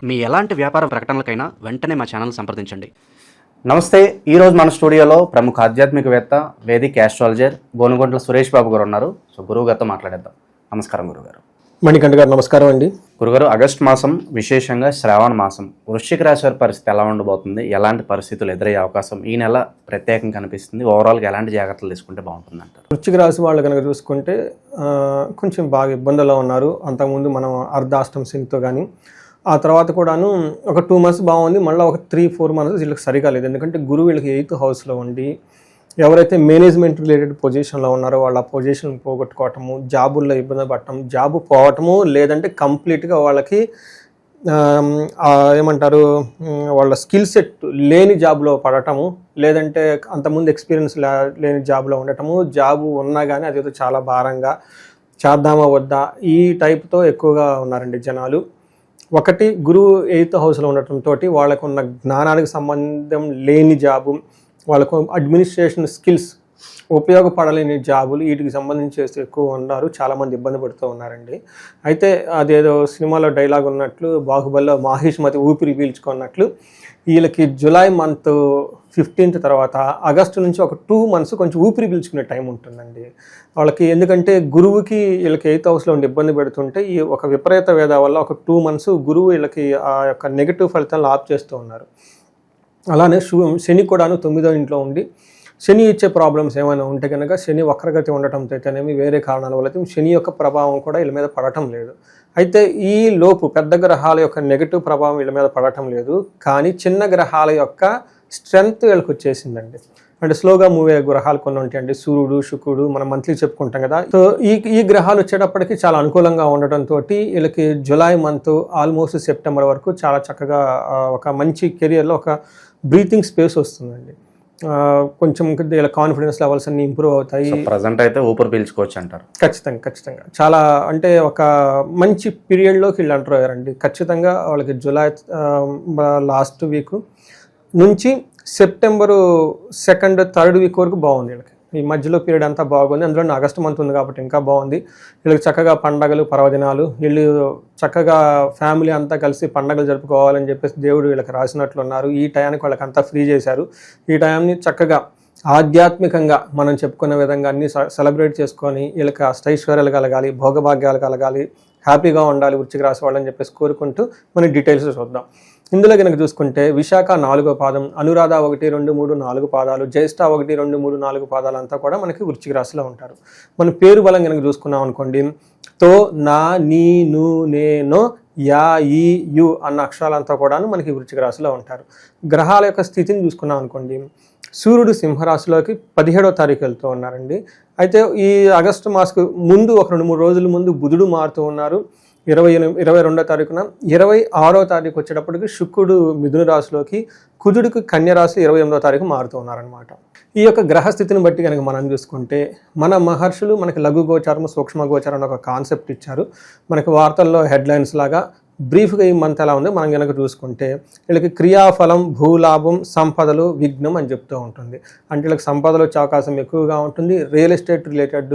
మీ ఎలాంటి వ్యాపార ప్రకటనలకైనా వెంటనే మా ఛానల్ సంప్రదించండి. నమస్తే. ఈరోజు మన స్టూడియోలో ప్రముఖ ఆధ్యాత్మికవేత్త, వేదిక్ ఆస్ట్రాలజర్ గోనుగొంట్ల సురేష్ బాబు గారు ఉన్నారు. సో గురువు గారితో మాట్లాడేద్దాం. నమస్కారం గురుగారు. మణికంఠ గారు నమస్కారం అండి. గురుగారు, ఆగస్టు మాసం, విశేషంగా శ్రావణ మాసం, వృశ్చిక రాశి వారి పరిస్థితి ఎలా ఉండబోతుంది? ఎలాంటి పరిస్థితులు ఎదురయ్యే అవకాశం ఈ నెల ప్రత్యేకంగా కనిపిస్తుంది? ఓవరాల్గా ఎలాంటి జాగ్రత్తలు తీసుకుంటే బాగుంటుంది అంటారు? వృశ్చిక రాశి వాళ్ళు కనుక చూసుకుంటే కొంచెం బాగా ఇబ్బందుల్లో ఉన్నారు. అంతకుముందు మనం అర్ధాష్టం శనితో కానీ, ఆ తర్వాత కూడాను ఒక 2 months బాగుంది. మళ్ళీ ఒక 3-4 months వీళ్ళకి సరిగా లేదు. ఎందుకంటే గురువు వీళ్ళకి 8th హౌస్లో ఉండి ఎవరైతే మేనేజ్మెంట్ రిలేటెడ్ పొజిషన్లో ఉన్నారో వాళ్ళ పొజిషన్ పోగొట్టుకోవటము, జాబుల్లో ఇబ్బంది పడటం, జాబు పోవటము, లేదంటే కంప్లీట్గా వాళ్ళకి ఏమంటారు వాళ్ళ స్కిల్ సెట్ లేని జాబ్లో పడటము, లేదంటే అంతకుముందు ఎక్స్పీరియన్స్ లేని జాబ్లో ఉండటము, జాబు ఉన్నా కానీ అదేదో చాలా భారంగా చేద్దామా వద్దా ఈ టైప్తో ఎక్కువగా ఉన్నారండి జనాలు. ఒకటి, గురువు 8th హౌస్లో ఉండటంతో వాళ్ళకు ఉన్న జ్ఞానానికి సంబంధం లేని జాబు, వాళ్ళకు అడ్మినిస్ట్రేషన్ స్కిల్స్ ఉపయోగపడలేని జాబులు, వీటికి సంబంధించి చేస్తూ ఎక్కువ ఉన్నారు. చాలామంది ఇబ్బంది పడుతూ ఉన్నారండి. అయితే అదేదో సినిమాలో డైలాగ్ ఉన్నట్లు, బాహుబలిలో మాహిష్మతి ఊపిరి పీల్చుకున్నట్లు వీళ్ళకి జూలై మంత్ 15th తర్వాత ఆగస్టు నుంచి ఒక 2 months కొంచెం ఊపిరి పీల్చుకునే టైం ఉంటుందండి వాళ్ళకి. ఎందుకంటే గురువుకి వీళ్ళకి 8th హౌస్లో ఉండి ఇబ్బంది పెడుతుంటే ఈ ఒక విపరీత వేద వల్ల ఒక 2 months గురువు వీళ్ళకి ఆ యొక్క నెగిటివ్ ఫలితాలను ఆప్ చేస్తూ ఉన్నారు. అలానే శని కూడాను 9వ ఇంట్లో ఉండి శని ఇచ్చే ప్రాబ్లమ్స్ ఏమైనా ఉంటే కనుక శని వక్రగతి ఉండటంతో అయితేనేమి వేరే కారణాల వల్ల శని యొక్క ప్రభావం కూడా వీళ్ళ మీద పడటం లేదు. అయితే ఈ లోపు పెద్ద గ్రహాల యొక్క నెగిటివ్ ప్రభావం వీళ్ళ మీద పడటం లేదు, కానీ చిన్న గ్రహాల యొక్క స్ట్రెంగ్త్ వీళ్ళకి వచ్చేసిందండి. అంటే స్లోగా మూవ్ అయ్యే గ్రహాలు కొన్ని ఉంటాయండి. సూర్యుడు, శుక్రుడు మనం మంత్లీ చెప్పుకుంటాం కదా. సో ఈ గ్రహాలు వచ్చేటప్పటికి చాలా అనుకూలంగా ఉండటంతో వీళ్ళకి జూలై మంత్ ఆల్మోస్ట్ సెప్టెంబర్ వరకు చాలా చక్కగా ఒక మంచి కెరియర్లో ఒక బ్రీతింగ్ స్పేస్ వస్తుందండి. కొంచెం వీళ్ళ కాన్ఫిడెన్స్ లెవెల్స్ అన్ని ఇంప్రూవ్ అవుతాయి. ప్రజెంట్ అయితే ఊపిరి పీల్చుకోవచ్చు అంటారు. ఖచ్చితంగా చాలా అంటే ఒక మంచి పీరియడ్లోకి వీళ్ళు ఎంటర్ అయ్యారండి. ఖచ్చితంగా వాళ్ళకి జూలై లాస్ట్ వీక్ నుంచి సెప్టెంబర్ 2nd, 3rd వీక్ వరకు బాగుంది వీళ్ళకి. ఈ మధ్యలో పీరియడ్ అంతా బాగుంది. అందులో ఆగస్టు మంత్ ఉంది కాబట్టి ఇంకా బాగుంది. వీళ్ళకి చక్కగా పండగలు, పర్వదినాలు, వీళ్ళు చక్కగా ఫ్యామిలీ అంతా కలిసి పండగలు జరుపుకోవాలని చెప్పేసి దేవుడు వీళ్ళకి రాసినట్లున్నారు. ఈ టయానికి వాళ్ళకి అంతా ఫ్రీ చేశారు. ఈ టైంని చక్కగా ఆధ్యాత్మికంగా మనం చెప్పుకునే విధంగా అన్ని సెలబ్రేట్ చేసుకొని వీళ్ళకి అష్టైశ్వర్యాలు కలగాలి, భోగభాగ్యాలు కలగాలి, హ్యాపీగా ఉండాలి వృశ్చిక రాశి వాళ్ళని చెప్పేసి కోరుకుంటూ మనం డీటెయిల్స్ చూద్దాం. ఇందులో కనుక చూసుకుంటే విశాఖ 4వ పాదం, అనురాధ 1, 2, 3, 4 పాదాలు, జ్యేష్ఠ 1, 2, 3, 4 పాదాలు అంతా కూడా మనకి వృశ్చిక రాశిలో ఉంటారు. మన పేరు బలం కనుక చూసుకున్నాం అనుకోండి, తో, నా, నీ, ను, నే, నో, యా, ఈ, యు అన్న అక్షరాలంతా కూడా మనకి వృశ్చిక రాశిలో ఉంటారు. గ్రహాల యొక్క స్థితిని చూసుకున్నాం అనుకోండి, సూర్యుడు సింహరాశిలోకి 17వ తారీఖు వెళ్తూ ఉన్నారండి. అయితే ఈ ఆగస్టు మాసకు ముందు ఒక 2-3 రోజుల ముందు బుధుడు మారుతూ ఉన్నారు. 22వ తారీఖున 26వ తారీఖు వచ్చేటప్పటికి శుక్రుడు మిథున రాశిలోకి, కుజుడికి కన్య రాశి 28వ తారీఖు మారుతూ ఉన్నారనమాట. ఈ యొక్క గ్రహస్థితిని బట్టి కనుక మనం చూసుకుంటే మన మహర్షులు మనకి లఘు గోచారం, సూక్ష్మ గోచారం అని ఒక కాన్సెప్ట్ ఇచ్చారు. మనకి వార్తల్లో హెడ్లైన్స్ లాగా బ్రీఫ్గా ఈ మంత్ ఎలా ఉంది మనం కనుక చూసుకుంటే వీళ్ళకి క్రియాఫలం, భూలాభం, సంపదలు, విఘ్నం అని చెప్తూ ఉంటుంది. అంటే వీళ్ళకి సంపదలు వచ్చే అవకాశం ఎక్కువగా ఉంటుంది. Real estate related,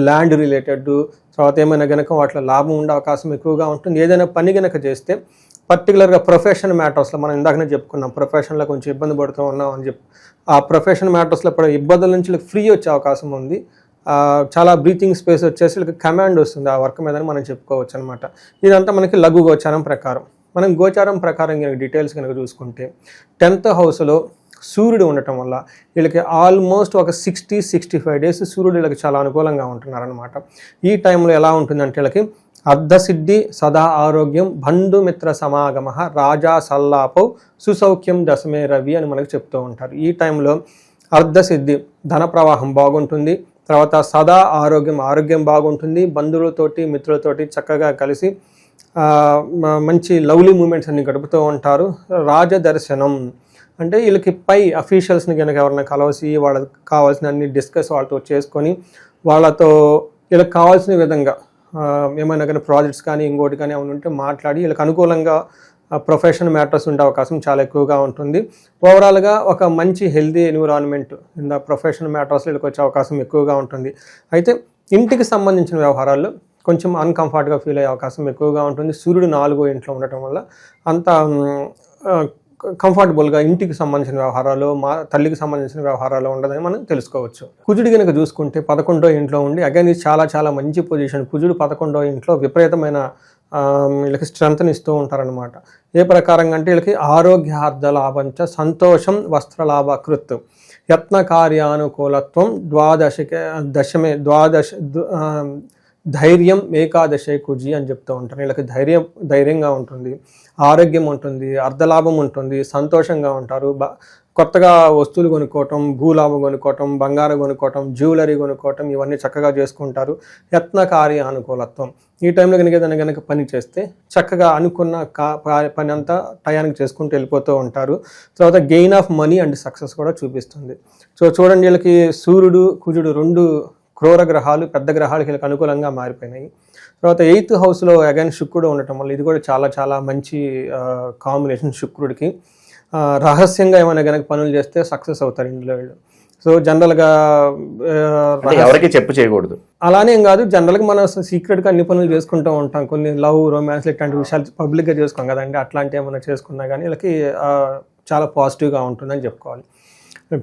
land related, తర్వాత ఏమైనా కనుక వాటిలో లాభం ఉండే అవకాశం ఎక్కువగా ఉంటుంది. ఏదైనా పని కనుక చేస్తే పర్టికులర్గా ప్రొఫెషన్ మ్యాటర్స్లో మనం ఇందాకనే చెప్పుకున్నాం, ప్రొఫెషన్లో కొంచెం ఇబ్బంది పడుతూ ఉన్నాం అని చెప్పి ఆ ప్రొఫెషన్ మ్యాటర్స్లో ఇప్పుడు ఇబ్బందుల నుంచి ఫ్రీ వచ్చే అవకాశం ఉంది. చాలా బ్రీతింగ్ స్పేస్ వచ్చేసి వీళ్ళకి కమాండ్ వస్తుంది ఆ వర్క్ మీద మనం చెప్పుకోవచ్చు అనమాట. ఇదంతా మనకి లఘు గోచారం ప్రకారం. మనం గోచారం ప్రకారం కనుక డీటెయిల్స్ కనుక చూసుకుంటే 10th హౌస్లో సూర్యుడు ఉండటం వల్ల వీళ్ళకి ఆల్మోస్ట్ ఒక 60-65 days సూర్యుడు వీళ్ళకి చాలా అనుకూలంగా ఉంటున్నారనమాట. ఈ టైంలో ఎలా ఉంటుందంటే వీళ్ళకి అర్ధసిద్ధి, సదా ఆరోగ్యం, బంధుమిత్ర సమాగమ, రాజా సల్లాపౌ, సుసౌఖ్యం, దశమే రవి అని మనకు చెప్తూ ఉంటారు. ఈ టైంలో అర్ధసిద్ధి, ధన ప్రవాహం బాగుంటుంది. తర్వాత సదా ఆరోగ్యం బాగుంటుంది. బంధువులతోటి, మిత్రులతోటి చక్కగా కలిసి మంచి లవ్లీ మూమెంట్స్ అన్ని గడుపుతూ ఉంటారు. రాజదర్శనం అంటే వీళ్ళకి పై అఫీషియల్స్ని కనుక ఎవరైనా కలవసి వాళ్ళకి కావాల్సిన అన్ని డిస్కస్ వాళ్ళతో చేసుకొని వాళ్ళతో వీళ్ళకి కావాల్సిన విధంగా ఏమైనా కానీ ప్రాజెక్ట్స్ కానీ ఇంకోటి కానీ ఏమైనా ఉంటే మాట్లాడి వీళ్ళకి అనుకూలంగా ప్రొఫెషన్ మ్యాటర్స్ ఉండే అవకాశం చాలా ఎక్కువగా ఉంటుంది. ఓవరాల్గా ఒక మంచి healthy environment in the profession మ్యాటర్స్లో వీళ్ళకి వచ్చే అవకాశం ఎక్కువగా ఉంటుంది. అయితే ఇంటికి సంబంధించిన వ్యవహారాల్లో కొంచెం అన్కంఫర్ట్గా ఫీల్ అయ్యే అవకాశం ఎక్కువగా ఉంటుంది. సూర్యుడు 4వ ఇంట్లో ఉండటం వల్ల అంత కంఫర్టబుల్గా ఇంటికి సంబంధించిన వ్యవహారాలు, తల్లికి సంబంధించిన వ్యవహారాలు ఉండదని మనం తెలుసుకోవచ్చు. కుజుడు కనుక చూసుకుంటే 11వ ఇంట్లో ఉండి అగైన్ ఇది చాలా చాలా మంచి పొజిషన్. కుజుడు 11వ ఇంట్లో విపరీతమైన వీళ్ళకి స్ట్రెంత్ని ఇస్తూ ఉంటారనమాట. ఏ ప్రకారంగా అంటే వీళ్ళకి ఆరోగ్యార్థ లాభంచ సంతోషం వస్త్రలాభ కృత్ యత్న కార్యానుకూలత్వం ధైర్యం ఏకాదశే కుజి అని చెప్తూ ఉంటారు. వీళ్ళకి ధైర్యంగా ఉంటుంది, ఆరోగ్యం ఉంటుంది, అర్ధలాభం ఉంటుంది, సంతోషంగా ఉంటారు. కొత్తగా వస్తువులు కొనుక్కోవటం, భూలాభం కొనుక్కోవటం, బంగారం కొనుక్కోవటం, జ్యువెలరీ కొనుక్కోవటం ఇవన్నీ చక్కగా చేసుకుంటారు. యత్న కార్యానుకూలత్వం ఈ టైంలో కనుక పని చేస్తే చక్కగా అనుకున్న పని అంతా టయానికి చేసుకుంటూ వెళ్ళిపోతూ ఉంటారు. తర్వాత gain of money and success కూడా చూపిస్తుంది. సో చూడండి, వీళ్ళకి సూర్యుడు కుజుడు 2 క్రూర గ్రహాలు, పెద్ద గ్రహాలకి వీళ్ళకి అనుకూలంగా మారిపోయినాయి. తర్వాత 8th హౌస్లో అగైన్ శుక్రుడు ఉండటం వల్ల ఇది కూడా చాలా చాలా మంచి కాంబినేషన్. శుక్రుడికి రహస్యంగా ఏమైనా కనుక పనులు చేస్తే సక్సెస్ అవుతారు ఇందులో వీళ్ళు. సో జనరల్గా ఎవరికి చెప్పు చేయకూడదు అలానే ఏం కాదు, జనరల్గా మనం సీక్రెట్గా అన్ని పనులు చేసుకుంటూ ఉంటాం. కొన్ని లవ్, రొమాన్స్ ఇట్లాంటి విషయాలు పబ్లిక్గా చేసుకోం కదండి. అట్లాంటి ఏమైనా చేసుకున్నా కానీ వీళ్ళకి చాలా పాజిటివ్గా ఉంటుందని చెప్పుకోవాలి.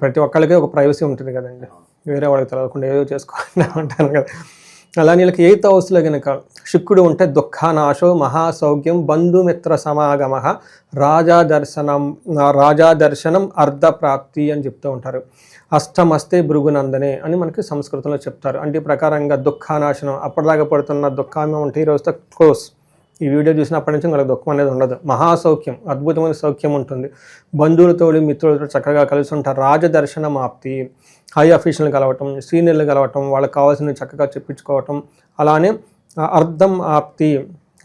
ప్రతి ఒక్కళ్ళకి ఒక ప్రైవసీ ఉంటుంది కదండి, వేరే వాళ్ళకి తెలియకుండా ఏదో చేసుకోవాలని ఉంటాను కదా. అలానే వీళ్ళకి 8th హౌస్లో కనుక శుక్రుడు ఉంటే దుఃఖానాశో మహాసౌఖ్యం బంధుమిత్ర సమాగమ రాజాదర్శనం అర్ధప్రాప్తి అని చెప్తూ ఉంటారు. అష్టమస్తే భృగునందనే అని మనకి సంస్కృతంలో చెప్తారు. అంటే ఈ ప్రకారంగా దుఃఖానాశనం, అప్పటిదాకా పడుతున్న దుఃఖాన్ని ఉంటే ఈరోజుతో క్లోజ్. ఈ వీడియో చూసినప్పటి నుంచి మనకు దుఃఖం అనేది ఉండదు. మహాసౌఖ్యం, అద్భుతమైన సౌఖ్యం ఉంటుంది. బంధువులతో మిత్రులతో చక్కగా కలిసి ఉంటారు. రాజదర్శనం ఆప్తి, హై అఫీషియల్ని కలవటం, సీనియర్లు కలవటం, వాళ్ళకి కావాల్సినవి చక్కగా చెప్పించుకోవటం. అలానే అర్థం ఆప్తి,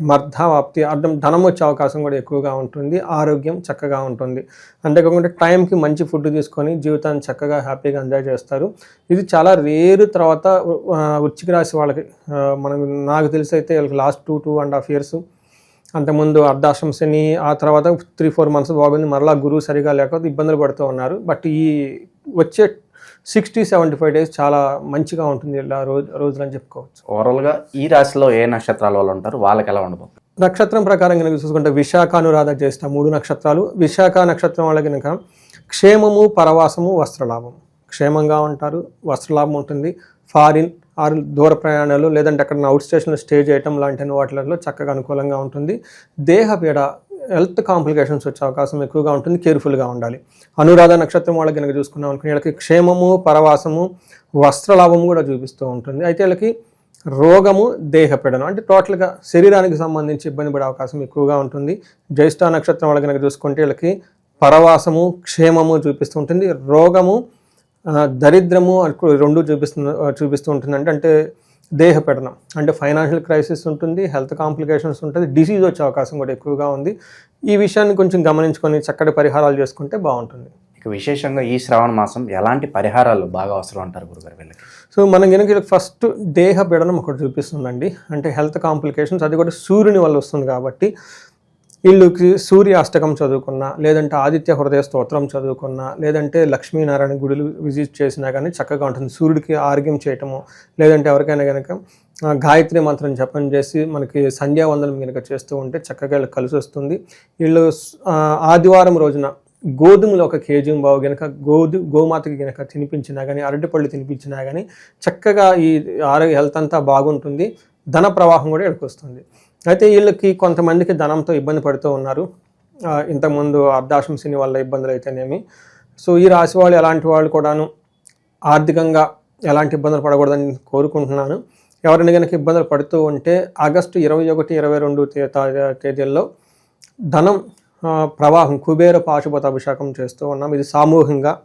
మర్ధాప్తి, అర్థం ధనం వచ్చే అవకాశం కూడా ఎక్కువగా ఉంటుంది. ఆరోగ్యం చక్కగా ఉంటుంది. అంతేకాకుండా టైంకి మంచి ఫుడ్ తీసుకొని జీవితాన్ని చక్కగా హ్యాపీగా ఎంజాయ్ చేస్తారు. ఇది చాలా రేరు. తర్వాత వృశ్చిక రాశి వాళ్ళకి నాకు తెలిసి అయితే వీళ్ళకి లాస్ట్ 2.5 years అంతకుముందు అర్ధాశ్రమ శని, ఆ తర్వాత 3-4 months బాగుంది. మరలా గురువు సరిగా లేకపోతే ఇబ్బందులు పడుతూ ఉన్నారు. బట్ ఈ వచ్చే 60-75 days చాలా మంచిగా ఉంటుంది ఇలా రోజులని చెప్పుకోవచ్చు. ఓవరాల్గా ఈ రాశిలో ఏ నక్షత్రాల వాళ్ళు ఉంటారు, వాళ్ళకి ఎలా ఉండబోతుంది? నక్షత్రం ప్రకారం కనుక చూసుకుంటే విశాఖ, అనురాధ, జ్యేష్ఠ 3 నక్షత్రాలు. విశాఖ నక్షత్రం వాళ్ళకి కనుక క్షేమము, పరవాసము, వస్త్రలాభం. క్షేమంగా ఉంటారు, వస్త్రలాభం ఉంటుంది. ఫారిన్ ఆరు దూర ప్రయాణాలు, లేదంటే అక్కడ అవుట్ స్టేషన్లో స్టే చేయటం లాంటి వాటిలలో చక్కగా అనుకూలంగా ఉంటుంది. దేహపీడ, హెల్త్ కాంప్లికేషన్స్ వచ్చే అవకాశం ఎక్కువగా ఉంటుంది. కేర్ఫుల్గా ఉండాలి. అనురాధ నక్షత్రం వాళ్ళకి కనుక చూసుకున్నాం అనుకుని వీళ్ళకి క్షేమము, పరవాసము, వస్త్రలాభము కూడా చూపిస్తూ ఉంటుంది. అయితే వీళ్ళకి రోగము, దేహపీడనం అంటే టోటల్గా శరీరానికి సంబంధించి ఇబ్బంది పడే అవకాశం ఎక్కువగా ఉంటుంది. జ్యేష్ఠ నక్షత్రం వాళ్ళకి కనుక చూసుకుంటే వీళ్ళకి పరవాసము, క్షేమము చూపిస్తూ ఉంటుంది. రోగము, దరిద్రము 2 చూపిస్తూ ఉంటుంది. అంటే దేహపీడనం అంటే ఫైనాన్షియల్ క్రైసిస్ ఉంటుంది, హెల్త్ కాంప్లికేషన్స్ ఉంటుంది, డిసీజ్ వచ్చే అవకాశం కూడా ఎక్కువగా ఉంది. ఈ విషయాన్ని కొంచెం గమనించుకొని చక్కటి పరిహారాలు చేసుకుంటే బాగుంటుంది. ఇక విశేషంగా ఈ శ్రావణ మాసం ఎలాంటి పరిహారాలు బాగా అవసరం అంటారు గురుగారు వీళ్ళకి? సో మనం కనుక ఫస్ట్ దేహపీడనం ఒకటి చూపిస్తుందండి. అంటే హెల్త్ కాంప్లికేషన్స్, అది కూడా సూర్యుని వల్ల వస్తుంది కాబట్టి వీళ్ళకి సూర్య అష్టకం చదువుకున్నా, లేదంటే ఆదిత్య హృదయ స్తోత్రం చదువుకున్నా, లేదంటే లక్ష్మీనారాయణ గుడులు విజిట్ చేసినా కానీ చక్కగా ఉంటుంది. సూర్యుడికి ఆరోగ్యం చేయటము, లేదంటే ఎవరికైనా కనుక గాయత్రి మంత్రం జపం చేసి మనకి సంధ్యావందనం కనుక చేస్తూ ఉంటే చక్కగా వీళ్ళకి కలిసి వస్తుంది. వీళ్ళు ఆదివారం రోజున గోధుమలు 1 kg కనుక గోమాతకి కనుక తినిపించినా కానీ, అరటిపళ్ళు తినిపించినా కానీ చక్కగా ఈ ఆరోగ్య హెల్త్ అంతా బాగుంటుంది. ధన ప్రవాహం కూడా ఇక్కడికి వస్తుంది. అయితే వీళ్ళకి కొంతమందికి ధనంతో ఇబ్బంది పడుతూ ఉన్నారు. ఇంతకుముందు అర్ధాశ్రమ శని వల్ల ఇబ్బందులు అయితేనేమి. సో ఈ రాశి వాళ్ళు ఎలాంటి వాళ్ళు కూడాను ఆర్థికంగా ఎలాంటి ఇబ్బందులు పడకూడదని కోరుకుంటున్నాను. ఎవరైనా కనుక ఇబ్బందులు పడుతూ ఉంటే ఆగస్టు 21-22 తేదీల్లో ధనం ప్రవాహం కుబేర పాశుపత అభిషేకం చేస్తూ ఉన్నాం. ఇది సామూహికంగా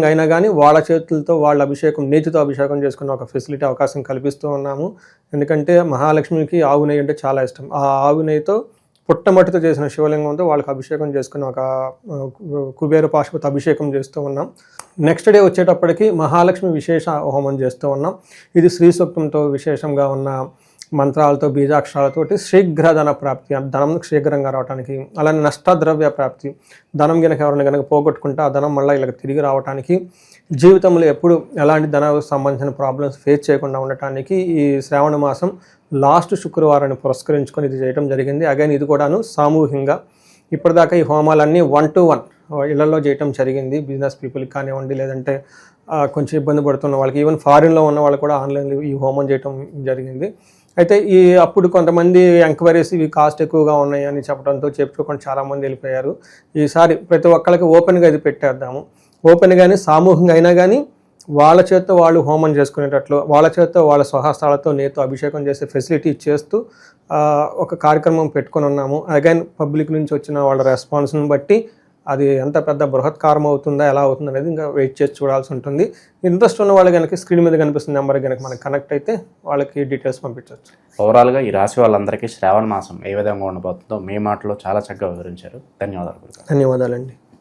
అయినా కానీ వాళ్ళ చేతులతో వాళ్ళ అభిషేకం, నేతితో అభిషేకం చేసుకున్న ఒక ఫెసిలిటీ అవకాశం కల్పిస్తూ ఉన్నాము. ఎందుకంటే మహాలక్ష్మికి ఆవు నెయ్యి అంటే చాలా ఇష్టం. ఆ ఆవు నెయ్యితో పుట్టమట్టితో చేసిన శివలింగంతో వాళ్ళకి అభిషేకం చేసుకుని ఒక కుబేర పాశుపత అభిషేకం చేస్తూ ఉన్నాం. నెక్స్ట్ డే వచ్చేటప్పటికి మహాలక్ష్మి విశేష హోమం చేస్తూ ఉన్నాం. ఇది శ్రీ సూక్తంతో విశేషంగా ఉన్న మంత్రాలతో బీజాక్షరాలతోటి శీఘ్ర ధన ప్రాప్తి, ధనం శీఘ్రంగా రావడానికి, అలానే నష్టద్రవ్య ప్రాప్తి, ధనం కనుక ఎవరైనా కనుక పోగొట్టుకుంటే ఆ ధనం మళ్ళీ ఇలా తిరిగి రావడానికి, జీవితంలో ఎప్పుడు ఎలాంటి ధన సంబంధించిన ప్రాబ్లమ్స్ ఫేస్ చేయకుండా ఉండటానికి ఈ శ్రావణ మాసం లాస్ట్ శుక్రవారాన్ని పురస్కరించుకొని ఇది చేయడం జరిగింది. అగైన్ ఇది కూడాను సామూహికంగా ఇప్పటిదాకా ఈ హోమాలన్నీ 1-to-1 ఇళ్లలో చేయటం జరిగింది. బిజినెస్ పీపుల్కి కానివ్వండి, లేదంటే కొంచెం ఇబ్బంది పడుతున్న వాళ్ళకి, ఈవెన్ ఫారిన్లో ఉన్న వాళ్ళు కూడా ఆన్లైన్లో ఈ హోమం చేయటం జరిగింది. అయితే అప్పుడు కొంతమంది ఎంక్వైరీస్ ఇవి కాస్ట్ ఎక్కువగా ఉన్నాయి అని చెప్పడంతో చెప్పుకోకుండా చాలామంది వెళ్ళిపోయారు. ఈసారి ప్రతి ఒక్కరికి ఓపెన్గా ఇది పెట్టేద్దాము. ఓపెన్గానే సామూహికంగా అయినా కానీ వాళ్ళ చేత్తో వాళ్ళు హోమం చేసుకునేటట్లు, వాళ్ళ చేత్తో వాళ్ళ స్వహస్తాలతో నేతో అభిషేకం చేసే ఫెసిలిటీ చేస్తూ ఒక కార్యక్రమం పెట్టుకొని ఉన్నాము. అగైన్ పబ్లిక్ నుంచి వచ్చిన వాళ్ళ రెస్పాన్స్ని బట్టి అది ఎంత పెద్ద బృహత్కారం అవుతుందా, ఎలా అవుతుంది అనేది ఇంకా వెయిట్ చేసి చూడాల్సి ఉంటుంది. ఇంట్రెస్ట్ ఉన్న వాళ్ళు కనుక స్క్రీన్ మీద కనిపిస్తున్న నెంబర్ కనుక మనకు కనెక్ట్ అయితే వాళ్ళకి డీటెయిల్స్ పంపించవచ్చు. ఓవరాల్గా ఈ రాశి వాళ్ళందరికీ శ్రావణ మాసం ఏ విధంగా ఉండబోతుందో మీ మాటలో చాలా చక్కగా వివరించారు. ధన్యవాదాలు. ధన్యవాదాలండి.